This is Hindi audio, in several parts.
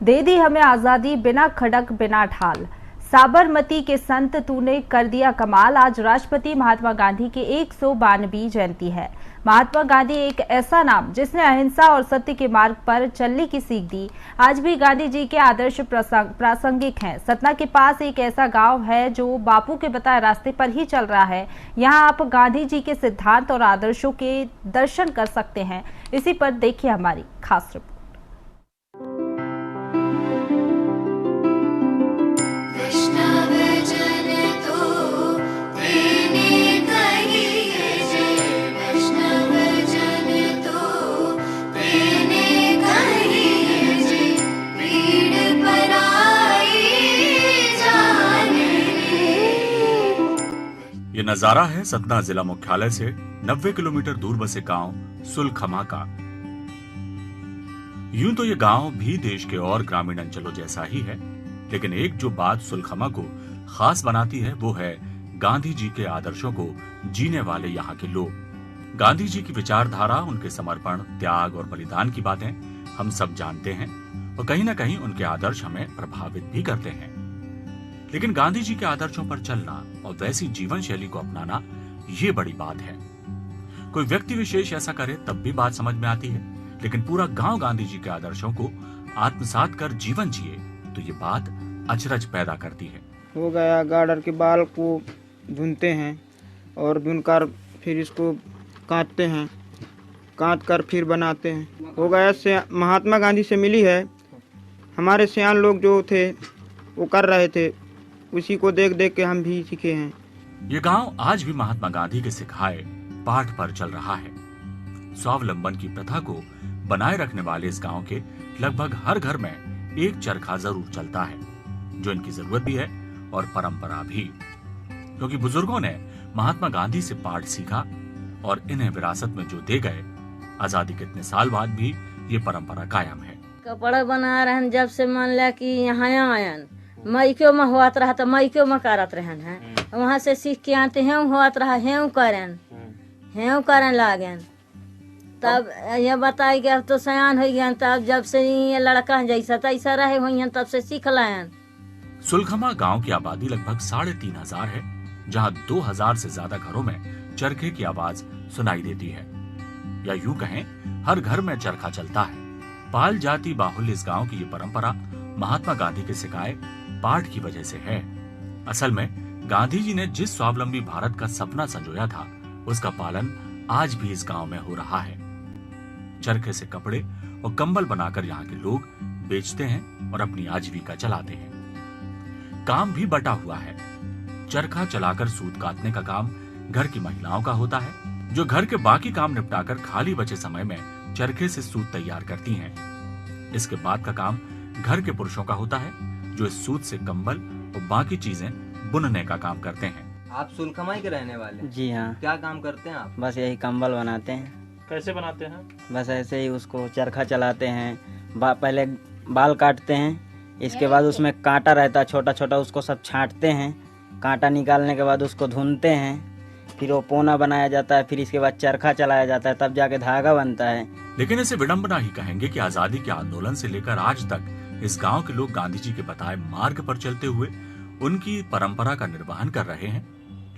दे दी हमें आजादी बिना खड़क बिना ढाल। साबरमती के संत तूने कर दिया कमाल। आज राष्ट्रपति महात्मा गांधी की 192वीं जयंती है। महात्मा गांधी एक ऐसा नाम जिसने अहिंसा और सत्य के मार्ग पर चलने की सीख दी। आज भी गांधी जी के आदर्श प्रासंगिक हैं। सतना के पास एक ऐसा गांव है जो बापू के बताए रास्ते पर ही चल रहा है। यहां आप गांधी जी के सिद्धांत और आदर्शों के दर्शन कर सकते हैं। इसी पर देखिए हमारी खास रिपोर्ट। ये नजारा है सतना जिला मुख्यालय से 90 किलोमीटर दूर बसे गांव सुलखमा का। यूं तो ये गांव भी देश के और ग्रामीण अंचलों जैसा ही है, लेकिन एक जो बात सुलखमा को खास बनाती है वो है गांधी जी के आदर्शों को जीने वाले यहाँ के लोग। गांधी जी की विचारधारा, उनके समर्पण, त्याग और बलिदान की बातें हम सब जानते हैं और कहीं ना कहीं उनके आदर्श हमें प्रभावित भी करते हैं। लेकिन गांधी जी के आदर्शों पर चलना और वैसी जीवन शैली को अपनाना, ये बड़ी बात है। कोई व्यक्ति विशेष ऐसा करे तब भी बात समझ में आती है, लेकिन पूरा गांव गांधी जी के आदर्शों को आत्मसात कर जीवन जिए तो ये बात अचरज पैदा करती है। हो गया गार्डर के बाल को धुनते हैं और धुनकर फिर इसको काटते हैं, काट कर फिर बनाते हैं। हो गया से महात्मा गांधी से मिली है। हमारे सियान लोग जो थे वो कर रहे थे, उसी को देख देख के हम भी सीखे हैं। ये गांव आज भी महात्मा गांधी के सिखाए पाठ पर चल रहा है। स्वावलंबन की प्रथा को बनाए रखने वाले इस गांव के लगभग हर घर में एक चरखा जरूर चलता है, जो इनकी जरूरत भी है और परंपरा भी, क्योंकि बुजुर्गों ने महात्मा गांधी से पाठ सीखा और इन्हें विरासत में जो दे गए, आजादी के इतने साल बाद भी ये परंपरा कायम है। कपड़ा बना रहे जब से मान लिया कि यहाँ आयन मैक्यो में होत रहा तो मैक्यो में करत रहन है, वहाँ से सीख के आते हैं होत रहा हेऊ करें लागन। तब ये बताई कि अब तो सयान हो गया, तब जब से ये लड़का जैसा तैसा रहे हुई तब से सीख लायन। सुलखमा गांव की आबादी लगभग 3500 है, जहां 2000 से ज्यादा घरों में चरखे की आवाज सुनाई देती है, या यूं कहें हर घर में चरखा चलता है। पाल जाति बाहुल्य इस गांव की ये परंपरा महात्मा गांधी के सिखाए पाठ की वजह से है। असल में गांधी जी ने जिस स्वावलंबी भारत का सपना संजोया था, उसका पालन आज भी इस गांव में हो रहा है। चरखे से कपड़े और कंबल बनाकर यहाँ के लोग बेचते हैं और अपनी आजीविका चलाते हैं। काम भी बटा हुआ है। चरखा चलाकर सूत काटने का काम घर की महिलाओं का होता है, जो घर के बाकी काम निपटाकर खाली बचे समय में चरखे से सूत तैयार करती हैं। इसके बाद का काम घर के पुरुषों का होता है, जो इस सूत से कंबल और बाकी चीजें बुनने का काम करते हैं। आप सुलखमा के रहने वाले? जी हाँ। क्या काम करते हैं आप? बस यही कंबल बनाते हैं। कैसे बनाते हैं? बस ऐसे ही उसको चरखा चलाते हैं। पहले बाल काटते हैं, इसके बाद उसमें कांटा रहता है छोटा छोटा, उसको सब छांटते हैं। कांटा निकालने के बाद उसको धुनते हैं, फिर वो पोना बनाया जाता है, फिर इसके बाद चरखा चलाया जाता है, तब जाके धागा बनता है। लेकिन इसे विडंबना ही कहेंगे कि आजादी के आंदोलन से लेकर आज तक इस गांव के लोग गांधी जी के बताए मार्ग पर चलते हुए उनकी परंपरा का निर्वहन कर रहे हैं।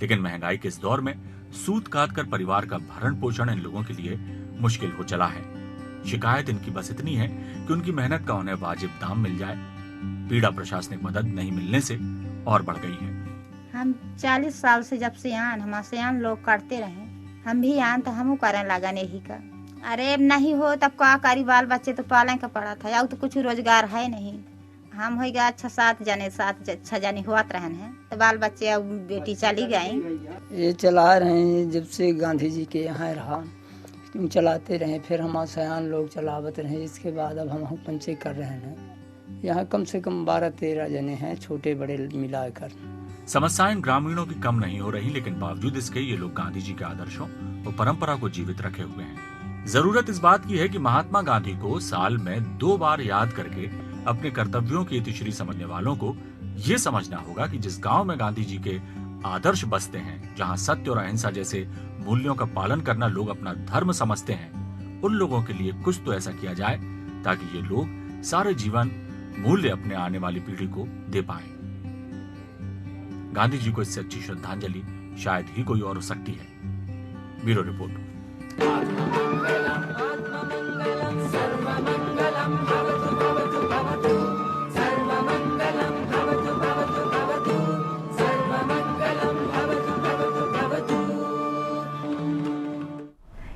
लेकिन महंगाई के इस दौर में सूत काट कर परिवार का भरण पोषण इन लोगों के लिए मुश्किल हो चला है। शिकायत इनकी बस इतनी है कि उनकी मेहनत का उन्हें वाजिब दाम मिल जाए। पीड़ा प्रशासनिक मदद नहीं मिलने से और बढ़ गई है। हम 40 साल से जब से हमारे सियान लोग करते रहे, हम भी तो हम करने लगा नहीं का। अरे नहीं हो तब का करी, बाल बच्चे तो पालने का पड़ा था, या तो कुछ रोजगार है नहीं। हम हो गया 6-7 जने होत रहन है, तो बाल बच्चे अब बेटी चली गई। ये चला रहे हैं जब से गांधी जी के यहाँ रहा, चलाते रहे, फिर हमारे सयान लोग चलावत रहे। इसके बाद अब हम पंचे कर रहे हैं। यहाँ कम से कम 12-13 जने हैं, छोटे बड़े मिलाकर। समस्याएं ग्रामीणों की कम नहीं हो रही, लेकिन बावजूद इसके ये लोग गांधी जी के आदर्शों और परंपरा को जीवित रखे हुए हैं। जरूरत इस बात की है कि महात्मा गांधी को साल में 2 बार याद करके अपने कर्तव्यों की इतिश्री समझने वालों को ये समझना होगा कि जिस गांव में गांधी जी के आदर्श बसते हैं, जहां सत्य और अहिंसा जैसे मूल्यों का पालन करना लोग अपना धर्म समझते हैं, उन लोगों के लिए कुछ तो ऐसा किया जाए ताकि ये लोग सारे जीवन मूल्य अपने आने वाली पीढ़ी को दे पाए। गांधी जी को इससे अच्छी श्रद्धांजलि शायद ही कोई और हो सकती है। Bureau report.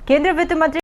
केंद्रीय वित्त मंत्री